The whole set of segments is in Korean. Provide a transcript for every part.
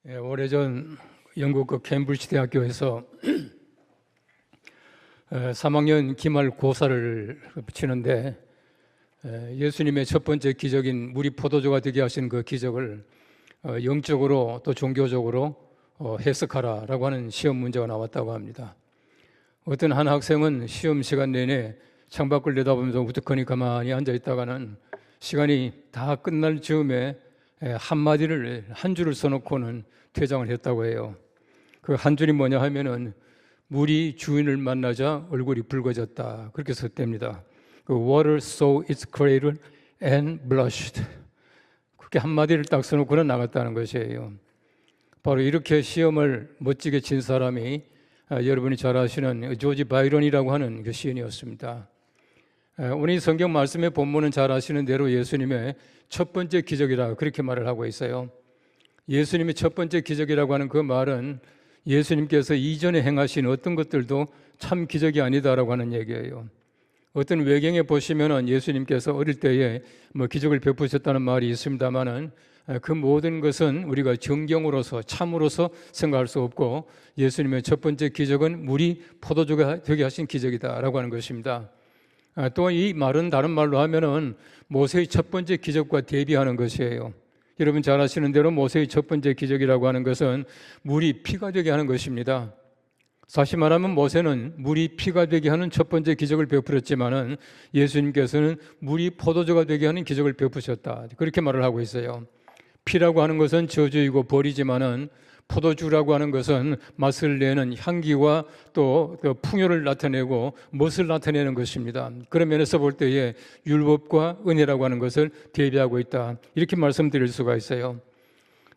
오래전 영국 그 캠브리지 대학교에서 3학년 기말고사를 치는데 예수님의 첫 번째 기적인 물이 포도주가 되게 하신 그 기적을 영적으로 또 종교적으로 해석하라라고 하는 시험 문제가 나왔다고 합니다. 어떤 한 학생은 시험 시간 내내 창밖을 내다보면서 우두커니 가만히 앉아 있다가는 시간이 다 끝날 즈음에 한마디를 한 줄을 써놓고는 퇴장을 했다고 해요. 그 한 줄이 뭐냐 하면은 물이 주인을 만나자 얼굴이 붉어졌다, 그렇게 썼답니다. 그 water saw its creator and blushed, 그렇게 한마디를 딱 써놓고는 나갔다는 것이에요. 바로 이렇게 시험을 멋지게 친 사람이 여러분이 잘 아시는 조지 바이런이라고 하는 그 시인이었습니다. 오늘 이 성경 말씀의 본문은 잘 아시는 대로 예수님의 첫 번째 기적이라 그렇게 말을 하고 있어요. 예수님의 첫 번째 기적이라고 하는 그 말은 예수님께서 이전에 행하신 어떤 것들도 참 기적이 아니다라고 하는 얘기예요. 어떤 외경에 보시면은 예수님께서 어릴 때에 기적을 베푸셨다는 말이 있습니다만은 그 모든 것은 우리가 정경으로서 참으로서 생각할 수 없고, 예수님의 첫 번째 기적은 물이 포도주가 되게 하신 기적이다라고 하는 것입니다. 또 이 말은 다른 말로 하면은 모세의 첫 번째 기적과 대비하는 것이에요. 여러분 잘 아시는 대로 모세의 첫 번째 기적이라고 하는 것은 물이 피가 되게 하는 것입니다. 사실 말하면 모세는 물이 피가 되게 하는 첫 번째 기적을 베풀었지만은 예수님께서는 물이 포도주가 되게 하는 기적을 베푸셨다, 그렇게 말을 하고 있어요. 피라고 하는 것은 저주이고 벌이지만은 포도주라고 하는 것은 맛을 내는 향기와 또 풍요를 나타내고 멋을 나타내는 것입니다. 그런 면에서 볼 때에 율법과 은혜라고 하는 것을 대비하고 있다, 이렇게 말씀드릴 수가 있어요.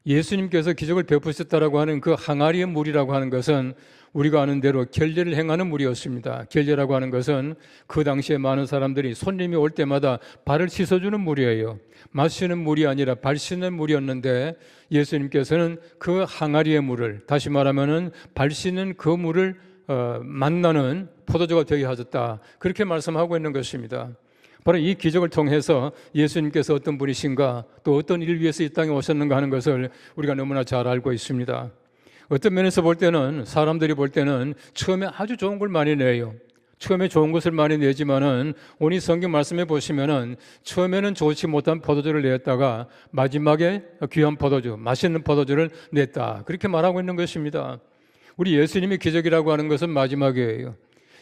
예수님께서 기적을 베푸셨다라고 하는 그 항아리의 물이라고 하는 것은 우리가 아는 대로 결례를 행하는 물이었습니다. 결례라고 하는 것은 그 당시에 많은 사람들이 손님이 올 때마다 발을 씻어주는 물이에요. 마시는 물이 아니라 발 씻는 물이었는데 예수님께서는 그 항아리의 물을, 다시 말하면은 발 씻는 그 물을 만나는 포도주가 되게 하셨다, 그렇게 말씀하고 있는 것입니다. 바로 이 기적을 통해서 예수님께서 어떤 분이신가, 또 어떤 일을 위해서 이 땅에 오셨는가 하는 것을 우리가 너무나 잘 알고 있습니다. 어떤 면에서 볼 때는, 사람들이 볼 때는 처음에 아주 좋은 걸 많이 내요. 처음에 좋은 것을 많이 내지만은 오늘 성경 말씀해 보시면은 처음에는 좋지 못한 포도주를 냈다가 마지막에 귀한 포도주, 맛있는 포도주를 냈다, 그렇게 말하고 있는 것입니다. 우리 예수님의 기적이라고 하는 것은 마지막이에요.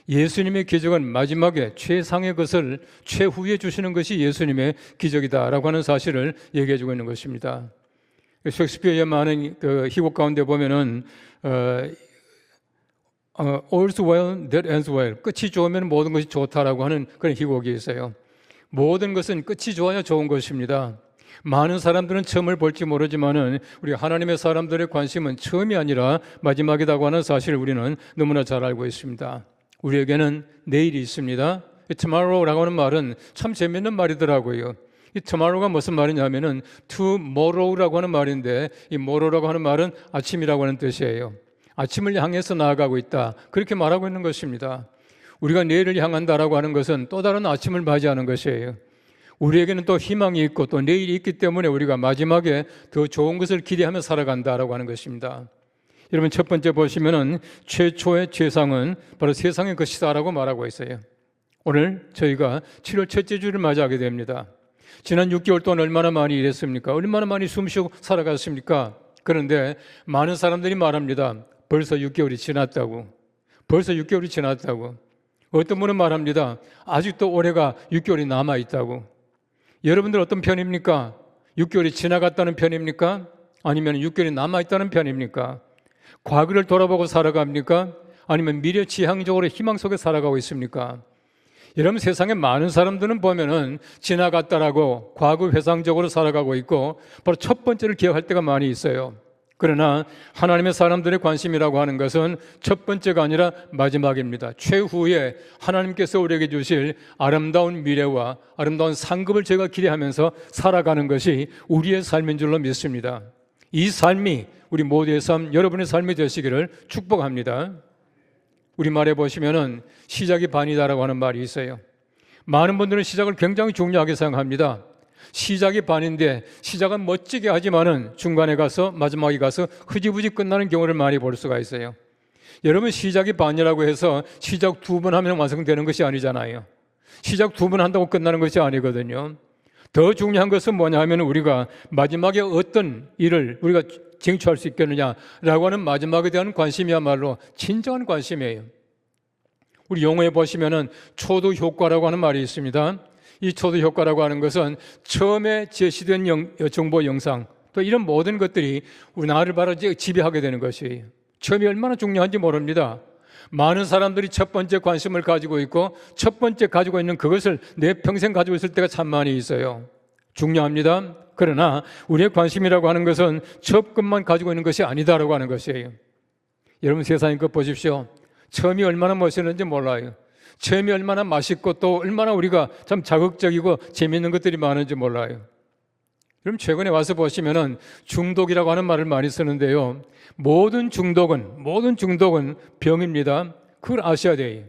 예수님의 기적은 마지막에 최상의 것을 최후에 주시는 것이 예수님의 기적이다라고 하는 사실을 얘기해 주고 있는 것입니다. 셰익스피어의 많은 그 희곡 가운데 보면은 all's well that ends well, 끝이 좋으면 모든 것이 좋다라고 하는 그런 희곡이 있어요. 모든 것은 끝이 좋아야 좋은 것입니다. 많은 사람들은 처음을 볼지 모르지만은 우리 하나님의 사람들의 관심은 처음이 아니라 마지막이라고 하는 사실을 우리는 너무나 잘 알고 있습니다. 우리에게는 내일이 있습니다. tomorrow라고 하는 말은 참 재밌는 말이더라고요. 이 tomorrow가 무슨 말이냐면은 tomorrow라고 하는 말인데, 이 morrow라고 하는 말은 아침이라고 하는 뜻이에요. 아침을 향해서 나아가고 있다, 그렇게 말하고 있는 것입니다. 우리가 내일을 향한다라고 하는 것은 또 다른 아침을 맞이하는 것이에요. 우리에게는 또 희망이 있고 또 내일이 있기 때문에 우리가 마지막에 더 좋은 것을 기대하며 살아간다라고 하는 것입니다. 여러분 첫 번째 보시면은 최초의 최상은 바로 세상의 것이다라고 말하고 있어요. 오늘 저희가 7월 첫째 주를 맞이하게 됩니다. 지난 6개월 동안 얼마나 많이 일했습니까? 얼마나 많이 숨쉬고 살아갔습니까? 그런데 많은 사람들이 말합니다. 벌써 6개월이 지났다고. 벌써 6개월이 지났다고. 어떤 분은 말합니다. 아직도 올해가 6개월이 남아있다고. 여러분들 어떤 편입니까? 6개월이 지나갔다는 편입니까? 아니면 6개월이 남아있다는 편입니까? 과거를 돌아보고 살아갑니까? 아니면 미래 지향적으로 희망 속에 살아가고 있습니까? 여러분 세상에 많은 사람들은 보면은 지나갔다라고 과거 회상적으로 살아가고 있고 바로 첫 번째를 기억할 때가 많이 있어요. 그러나 하나님의 사람들의 관심이라고 하는 것은 첫 번째가 아니라 마지막입니다. 최후에 하나님께서 우리에게 주실 아름다운 미래와 아름다운 상급을 제가 기대하면서 살아가는 것이 우리의 삶인 줄로 믿습니다. 이 삶이 우리 모두의 삶, 여러분의 삶이 되시기를 축복합니다. 우리말에 보시면은 시작이 반이다라고 하는 말이 있어요. 많은 분들은 시작을 굉장히 중요하게 생각합니다. 시작이 반인데 시작은 멋지게 하지만은 중간에 가서 마지막에 가서 흐지부지 끝나는 경우를 많이 볼 수가 있어요. 여러분, 시작이 반이라고 해서 시작 2번 하면 완성되는 것이 아니잖아요. 시작 2번 한다고 끝나는 것이 아니거든요. 더 중요한 것은 뭐냐 하면 우리가 마지막에 어떤 일을 우리가 쟁취할 수 있겠느냐라고 하는 마지막에 대한 관심이야말로 진정한 관심이에요. 우리 용어에 보시면은 초도 효과라고 하는 말이 있습니다. 이 초도 효과라고 하는 것은 처음에 제시된 정보 영상 또 이런 모든 것들이 우리 나를 바로 지배하게 되는 것이에요. 처음이 얼마나 중요한지 모릅니다. 많은 사람들이 첫 번째 관심을 가지고 있고 첫 번째 가지고 있는 그것을 내 평생 가지고 있을 때가 참 많이 있어요. 중요합니다. 그러나 우리의 관심이라고 하는 것은 첫 것만 가지고 있는 것이 아니다라고 하는 것이에요. 여러분, 세상의 것 보십시오. 처음이 얼마나 멋있는지 몰라요. 처음이 얼마나 맛있고 또 얼마나 우리가 참 자극적이고 재미있는 것들이 많은지 몰라요. 그럼 최근에 와서 보시면은 중독이라고 하는 말을 많이 쓰는데요. 모든 중독은 병입니다. 그걸 아셔야 돼요.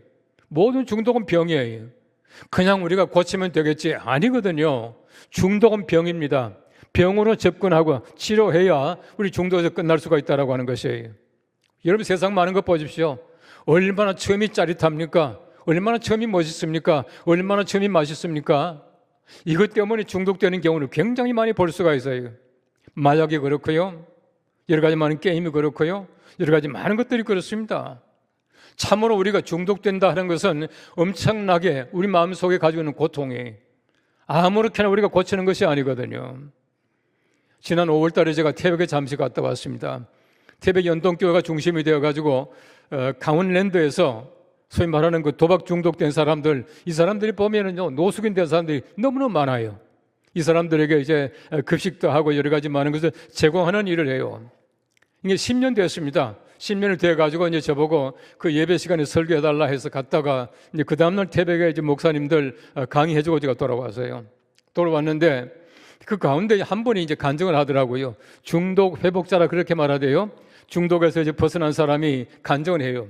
모든 중독은 병이에요. 그냥 우리가 고치면 되겠지? 아니거든요. 중독은 병입니다. 병으로 접근하고 치료해야 우리 중독에서 끝날 수가 있다라고 하는 것이에요. 여러분, 세상 많은 것 보십시오. 얼마나 처음이 짜릿합니까? 얼마나 처음이 멋있습니까? 얼마나 처음이 맛있습니까? 이것 때문에 중독되는 경우를 굉장히 많이 볼 수가 있어요. 마약이 그렇고요. 여러 가지 많은 게임이 그렇고요. 여러 가지 많은 것들이 그렇습니다. 참으로 우리가 중독된다 하는 것은 엄청나게 우리 마음속에 가지고 있는 고통이 아무렇게나 우리가 고치는 것이 아니거든요. 지난 5월 달에 제가 태백에 잠시 갔다 왔습니다. 태백 연동교회가 중심이 되어가지고 강원랜드에서 소위 말하는 그 도박 중독된 사람들, 이 사람들이 보면은요, 노숙인 된 사람들이 너무너무 많아요. 이 사람들에게 이제 급식도 하고 여러 가지 많은 것을 제공하는 일을 해요. 이게 10년 됐습니다. 10년을 돼가지고 이제 저보고 그 예배 시간에 설교해달라 해서 갔다가 이제 그 다음날 태백에 이제 목사님들 강의해주고 제가 돌아왔어요. 돌아왔는데 그 가운데 한 분이 이제 간증을 하더라고요. 중독 회복자라 그렇게 말하대요. 중독에서 이제 벗어난 사람이 간증을 해요.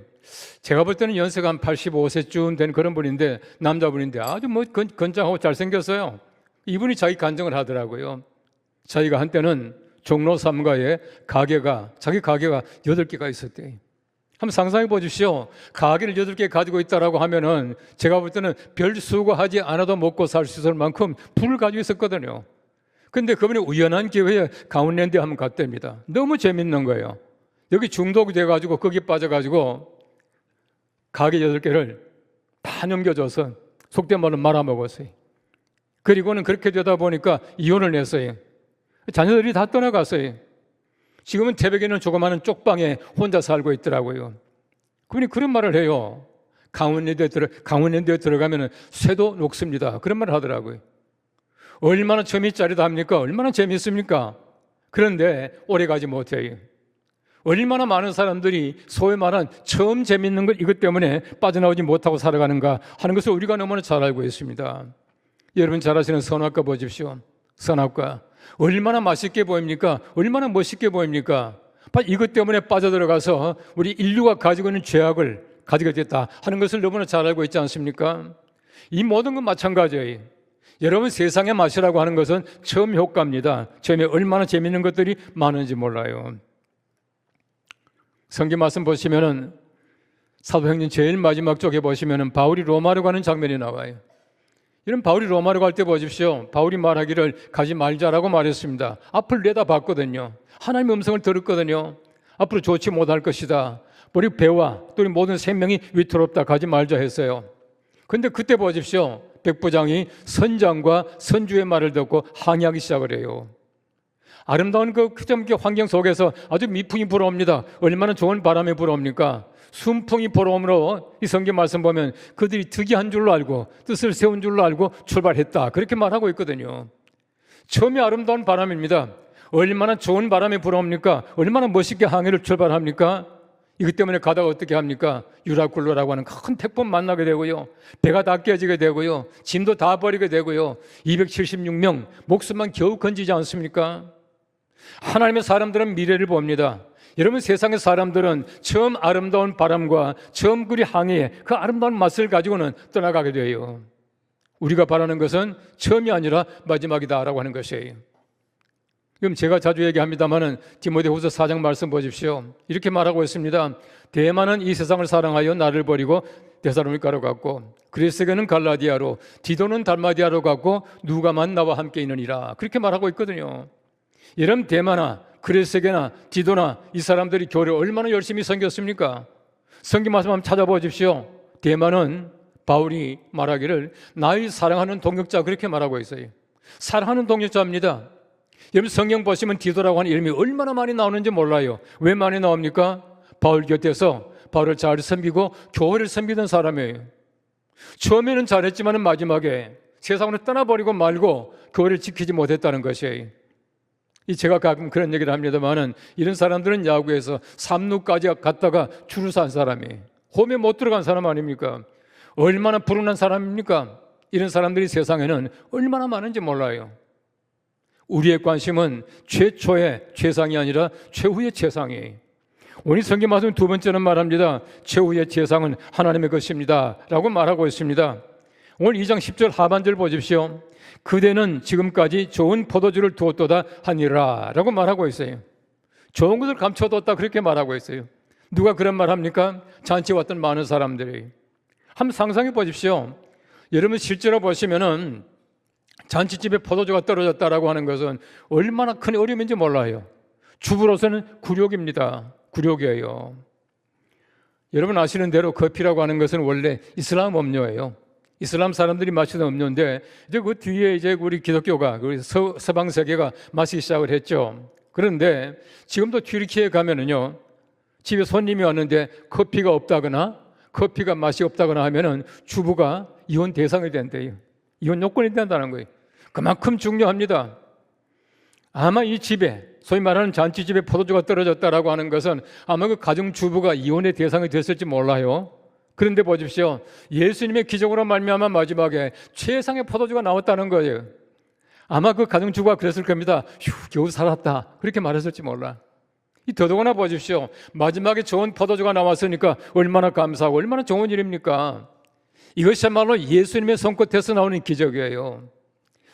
제가 볼 때는 연세가 한 85세쯤 된 그런 분인데, 남자분인데 아주 뭐 건장하고 잘생겼어요. 이분이 자기 간증을 하더라고요. 자기가 한때는 종로 3가에 자기 가게가 8개가 있었대요. 한번 상상해 보십시오. 가게를 8개 가지고 있다라고 하면은 제가 볼 때는 별 수고하지 않아도 먹고 살 수 있을 만큼 불을 가지고 있었거든요. 근데 그분이 우연한 기회에 강원랜드에 한번 갔답니다. 너무 재밌는 거예요. 여기 중독이 돼가지고 거기 빠져가지고 가게 8개를 다 넘겨줘서 속된 말로 말아먹었어요. 그리고는 그렇게 되다 보니까 이혼을 했어요. 자녀들이 다 떠나갔어요. 지금은 태백에는 조그마한 쪽방에 혼자 살고 있더라고요. 그분이 그런 말을 해요. 강원랜드에 들어가면 쇠도 녹습니다. 그런 말을 하더라고요. 얼마나 처음이 짜릿합니까? 얼마나 재미있습니까? 그런데 오래가지 못해요. 얼마나 많은 사람들이 소위 말한 처음 재밌는 것 이것 때문에 빠져나오지 못하고 살아가는가 하는 것을 우리가 너무나 잘 알고 있습니다. 여러분 잘 아시는 선악과 보십시오. 선악과 얼마나 맛있게 보입니까? 얼마나 멋있게 보입니까? 이것 때문에 빠져들어가서 우리 인류가 가지고 있는 죄악을 가지게 됐다 하는 것을 너무나 잘 알고 있지 않습니까? 이 모든 건 마찬가지예요. 여러분, 세상의 맛이라고 하는 것은 처음 효과입니다. 처음에 얼마나 재밌는 것들이 많은지 몰라요. 성경 말씀 보시면은 사도행전 제일 마지막 쪽에 보시면은 바울이 로마로 가는 장면이 나와요. 이런 바울이 로마로 갈 때 보십시오. 바울이 말하기를 가지 말자라고 말했습니다. 앞을 내다봤거든요. 하나님의 음성을 들었거든요. 앞으로 좋지 못할 것이다. 우리 배와 또 우리 모든 생명이 위태롭다. 가지 말자 했어요. 그런데 그때 보십시오. 백부장이 선장과 선주의 말을 듣고 항의하기 시작을 해요. 아름다운 그 환경 속에서 아주 미풍이 불어옵니다. 얼마나 좋은 바람이 불어옵니까? 순풍이 불어오므로 이 성경 말씀 보면 그들이 득이한 줄로 알고 뜻을 세운 줄로 알고 출발했다. 그렇게 말하고 있거든요. 처음에 아름다운 바람입니다. 얼마나 좋은 바람이 불어옵니까? 얼마나 멋있게 항해를 출발합니까? 이것 때문에 가다가 어떻게 합니까? 유라굴로라고 하는 큰 태풍 만나게 되고요. 배가 다 깨지게 되고요. 짐도 다 버리게 되고요. 276명 목숨만 겨우 건지지 않습니까? 하나님의 사람들은 미래를 봅니다. 여러분, 세상의 사람들은 처음 아름다운 바람과 처음 그리 항해의 그 아름다운 맛을 가지고는 떠나가게 돼요. 우리가 바라는 것은 처음이 아니라 마지막이다라고 하는 것이에요. 그럼 제가 자주 얘기합니다마는 디모데후서 4장 말씀 보십시오. 이렇게 말하고 있습니다. 대만은 이 세상을 사랑하여 나를 버리고 데살로니가로 갔고, 그리스게는 갈라디아로, 디도는 달마디아로 갔고 누가만 나와 함께 있느니라. 그렇게 말하고 있거든요. 여러분, 대만아, 그리스게나 디도나 이 사람들이 교회를 얼마나 열심히 섬겼습니까? 성경 말씀 한번 찾아보십시오. 대만은 바울이 말하기를 나의 사랑하는 동역자, 그렇게 말하고 있어요. 사랑하는 동역자입니다. 여러분, 성경 보시면 디도라고 하는 이름이 얼마나 많이 나오는지 몰라요. 왜 많이 나옵니까? 바울 곁에서 바울을 잘 섬기고 교회를 섬기던 사람이에요. 처음에는 잘했지만 마지막에 세상으로 떠나버리고 말고 교회를 지키지 못했다는 것이에요. 제가 가끔 그런 얘기를 합니다만은 이런 사람들은 야구에서 3루까지 갔다가 줄을 산 사람이에요. 홈에 못 들어간 사람 아닙니까? 얼마나 불운한 사람입니까? 이런 사람들이 세상에는 얼마나 많은지 몰라요. 우리의 관심은 최초의 최상이 아니라 최후의 최상이에요. 오늘 성경 말씀 두 번째는 말합니다. 최후의 최상은 하나님의 것입니다 라고 말하고 있습니다. 오늘 2장 10절 하반절 보십시오. 그대는 지금까지 좋은 포도주를 두었도다 하니라 라고 말하고 있어요. 좋은 것을 감춰뒀다, 그렇게 말하고 있어요. 누가 그런 말 합니까? 잔치 왔던 많은 사람들이. 한번 상상해 보십시오. 여러분, 실제로 보시면은 잔치집에 포도주가 떨어졌다라고 하는 것은 얼마나 큰 어려움인지 몰라요. 주부로서는 굴욕입니다. 굴욕이에요. 여러분 아시는 대로 커피라고 하는 것은 원래 이슬람 음료예요. 이슬람 사람들이 마시는 음료인데 이제 그 뒤에 이제 우리 기독교가, 우리 서방 세계가 마시기 시작을 했죠. 그런데 지금도 튀르키예에 가면은요, 집에 손님이 왔는데 커피가 없다거나 커피가 맛이 없다거나 하면은 주부가 이혼 대상이 된대요. 이혼 요건이 된다는 거예요. 그만큼 중요합니다. 아마 이 집에, 소위 말하는 잔치집에 포도주가 떨어졌다라고 하는 것은 아마 그 가정주부가 이혼의 대상이 됐을지 몰라요. 그런데 보십시오. 예수님의 기적으로 말미암아 마지막에 최상의 포도주가 나왔다는 거예요. 아마 그 가정주부가 그랬을 겁니다. 휴, 겨우 살았다, 그렇게 말했을지 몰라. 더더구나 보십시오. 마지막에 좋은 포도주가 나왔으니까 얼마나 감사하고 얼마나 좋은 일입니까? 이것이야말로 예수님의 손끝에서 나오는 기적이에요.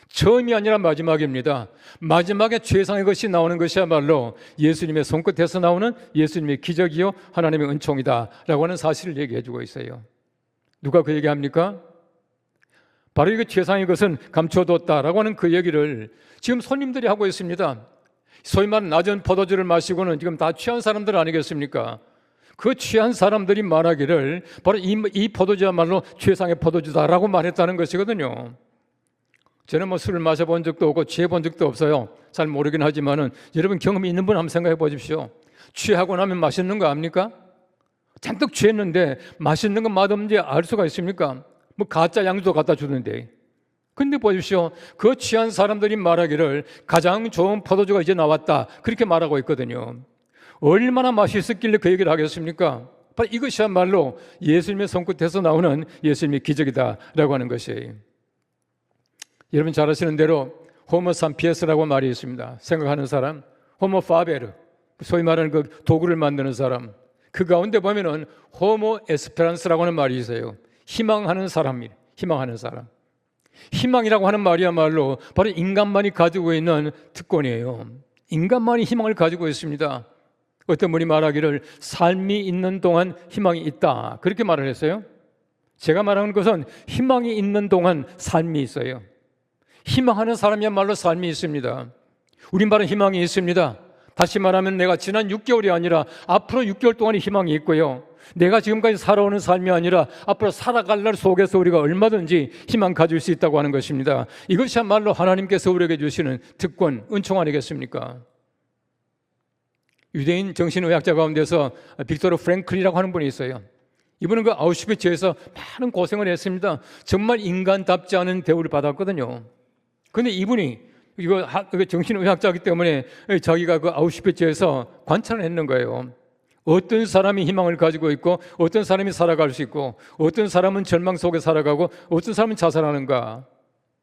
처음이 아니라 마지막입니다. 마지막에 최상의 것이 나오는 것이야말로 예수님의 손끝에서 나오는 예수님의 기적이요 하나님의 은총이다 라고 하는 사실을 얘기해 주고 있어요. 누가 그 얘기합니까? 바로 이거 최상의 것은 감춰뒀다라고 하는 그 얘기를 지금 손님들이 하고 있습니다. 소위 말하는 낮은 포도주를 마시고는 지금 다 취한 사람들 아니겠습니까? 그 취한 사람들이 말하기를 바로 이 포도주야말로 최상의 포도주다라고 말했다는 것이거든요. 저는 뭐 술을 마셔본 적도 없고 취해본 적도 없어요. 잘 모르긴 하지만은 여러분 경험이 있는 분 한번 생각해 보십시오. 취하고 나면 맛있는 거 압니까? 잔뜩 취했는데 맛있는 건 맛없는지 알 수가 있습니까? 뭐 가짜 양주도 갖다 주는데. 근데 보십시오. 그 취한 사람들이 말하기를 가장 좋은 포도주가 이제 나왔다, 그렇게 말하고 있거든요. 얼마나 맛있었길래 그 얘기를 하겠습니까? 바로 이것이야말로 예수님의 손끝에서 나오는 예수님의 기적이다라고 하는 것이에요. 여러분 잘 아시는 대로 호모 삼피에스라고 말이 있습니다. 생각하는 사람, 호모 파베르, 소위 말하는 그 도구를 만드는 사람. 그 가운데 보면은 호모 에스페란스라고 하는 말이 있어요. 희망하는 사람이에요. 희망하는 사람. 희망이라고 하는 말이야말로 바로 인간만이 가지고 있는 특권이에요. 인간만이 희망을 가지고 있습니다. 어떤 분이 말하기를 삶이 있는 동안 희망이 있다, 그렇게 말을 했어요. 제가 말하는 것은 희망이 있는 동안 삶이 있어요. 희망하는 사람이야말로 삶이 있습니다. 우린 바로 희망이 있습니다. 다시 말하면 내가 지난 6개월이 아니라 앞으로 6개월 동안의 희망이 있고요. 내가 지금까지 살아오는 삶이 아니라 앞으로 살아갈 날 속에서 우리가 얼마든지 희망 가질 수 있다고 하는 것입니다. 이것이야말로 하나님께서 우리에게 주시는 특권, 은총 아니겠습니까? 유대인 정신의학자 가운데서 빅토르 프랭클이라고 하는 분이 있어요. 이분은 그 아우슈비츠에서 많은 고생을 했습니다. 정말 인간답지 않은 대우를 받았거든요. 그런데 이분이 이거 정신의학자이기 때문에 자기가 그 아우슈비츠에서 관찰을 했는 거예요. 어떤 사람이 희망을 가지고 있고 어떤 사람이 살아갈 수 있고 어떤 사람은 절망 속에 살아가고 어떤 사람은 자살하는가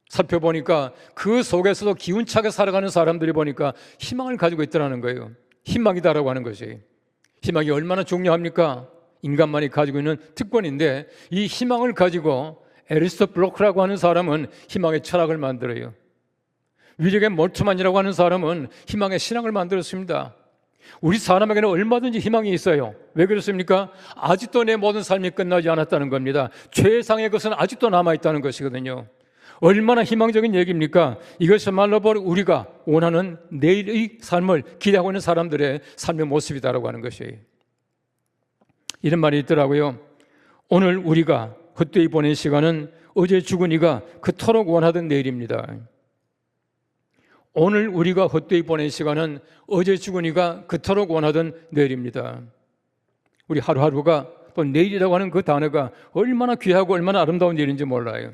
살펴보니까 그 속에서도 기운차게 살아가는 사람들이 보니까 희망을 가지고 있더라는 거예요. 희망이다라고 하는 것이. 희망이 얼마나 중요합니까? 인간만이 가지고 있는 특권인데 이 희망을 가지고 에리스토 블로크라고 하는 사람은 희망의 철학을 만들어요. 윌리엄 몰트만이라고 하는 사람은 희망의 신앙을 만들었습니다. 우리 사람에게는 얼마든지 희망이 있어요. 왜 그렇습니까? 아직도 내 모든 삶이 끝나지 않았다는 겁니다. 최상의 것은 아직도 남아있다는 것이거든요. 얼마나 희망적인 얘기입니까? 이것이야말로 바로 우리가 원하는 내일의 삶을 기대하고 있는 사람들의 삶의 모습이다라고 하는 것이에요. 이런 말이 있더라고요. 오늘 우리가 헛되이 보낸 시간은 어제 죽은 이가 그토록 원하던 내일입니다. 오늘 우리가 헛되이 보낸 시간은 어제 죽은 이가 그토록 원하던 내일입니다. 우리 하루하루가 또 내일이라고 하는 그 단어가 얼마나 귀하고 얼마나 아름다운 일인지 몰라요.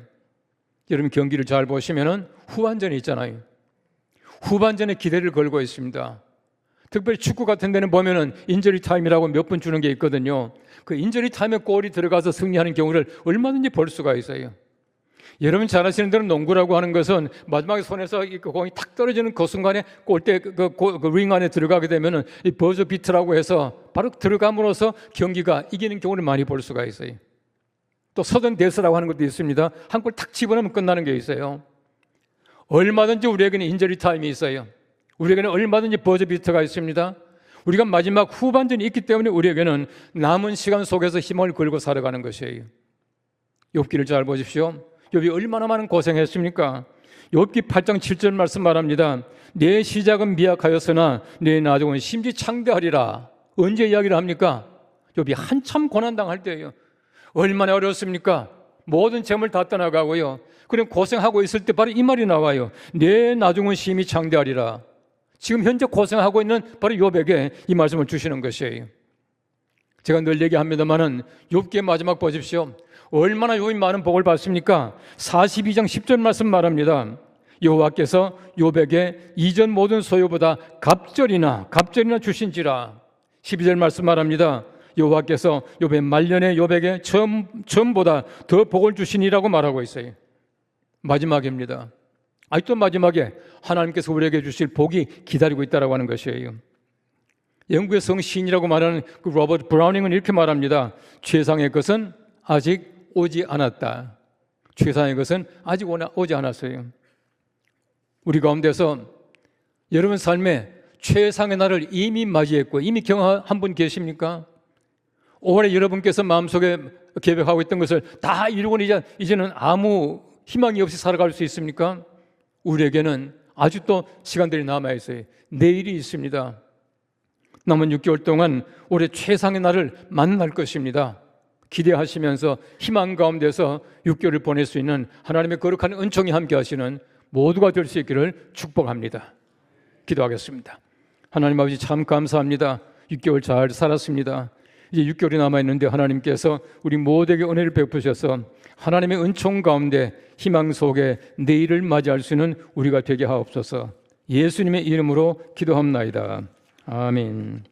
여러분 경기를 잘 보시면은 후반전이 있잖아요. 후반전에 기대를 걸고 있습니다. 특별히 축구 같은 데는 보면은 인저리 타임이라고 몇 분 주는 게 있거든요. 그 인저리 타임에 골이 들어가서 승리하는 경우를 얼마든지 볼 수가 있어요. 여러분 잘 아시는 대로 농구라고 하는 것은 마지막에 손에서 그 공이 탁 떨어지는 그 순간에 골대 그 링 안에 들어가게 되면은 이 버저 비트라고 해서 바로 들어감으로써 경기가 이기는 경우를 많이 볼 수가 있어요. 또 서든 데스라고 하는 것도 있습니다. 한 골 탁 집어넣으면 끝나는 게 있어요. 얼마든지 우리에게는 인저리 타임이 있어요. 우리에게는 얼마든지 버저 비트가 있습니다. 우리가 마지막 후반전이 있기 때문에 우리에게는 남은 시간 속에서 힘을 걸고 살아가는 것이에요. 욥기를 잘 보십시오. 욥이 얼마나 많은 고생했습니까? 욥기 8장 7절 말씀 말합니다. 내 시작은 미약하였으나 내 나중은 심지 창대하리라. 언제 이야기를 합니까? 욥이 한참 고난당할 때예요. 얼마나 어려웠습니까? 모든 재물 다 떠나가고요. 그럼 고생하고 있을 때 바로 이 말이 나와요. 내 나중은 심히 창대하리라. 지금 현재 고생하고 있는 바로 욥에게 이 말씀을 주시는 것이에요. 제가 늘 얘기합니다마는 욥기의 마지막 보십시오. 얼마나 욥이 많은 복을 받습니까? 42장 10절 말씀 말합니다. 여호와께서 욥에게 이전 모든 소유보다 갑절이나 주신지라. 12절 말씀 말합니다. 여호와께서 욥의 말년에 욥에게 처음보다 더 복을 주시니라고 말하고 있어요. 마지막입니다. 아직도 마지막에 하나님께서 우리에게 주실 복이 기다리고 있다고 하는 것이에요. 영국의 성시인이라고 말하는 그 로버트 브라우닝은 이렇게 말합니다. 최상의 것은 아직 오지 않았다. 최상의 것은 아직 오지 않았어요. 우리 가운데서 여러분 삶에 최상의 날을 이미 맞이했고 이미 경험한 분 계십니까? 올해 여러분께서 마음속에 계획하고 있던 것을 다 이루고 이제는 아무 희망이 없이 살아갈 수 있습니까? 우리에게는 아직도 시간들이 남아있어요. 내일이 있습니다. 남은 6개월 동안 올해 최상의 날을 만날 것입니다. 기대하시면서 희망 가운데서 6개월을 보낼 수 있는 하나님의 거룩한 은총이 함께 하시는 모두가 될 수 있기를 축복합니다. 기도하겠습니다. 하나님 아버지 참 감사합니다. 6개월 잘 살았습니다. 이제 6개월이 남아있는데 하나님께서 우리 모두에게 은혜를 베푸셔서 하나님의 은총 가운데 희망 속에 내일을 맞이할 수 있는 우리가 되게 하옵소서. 예수님의 이름으로 기도합나이다. 아멘.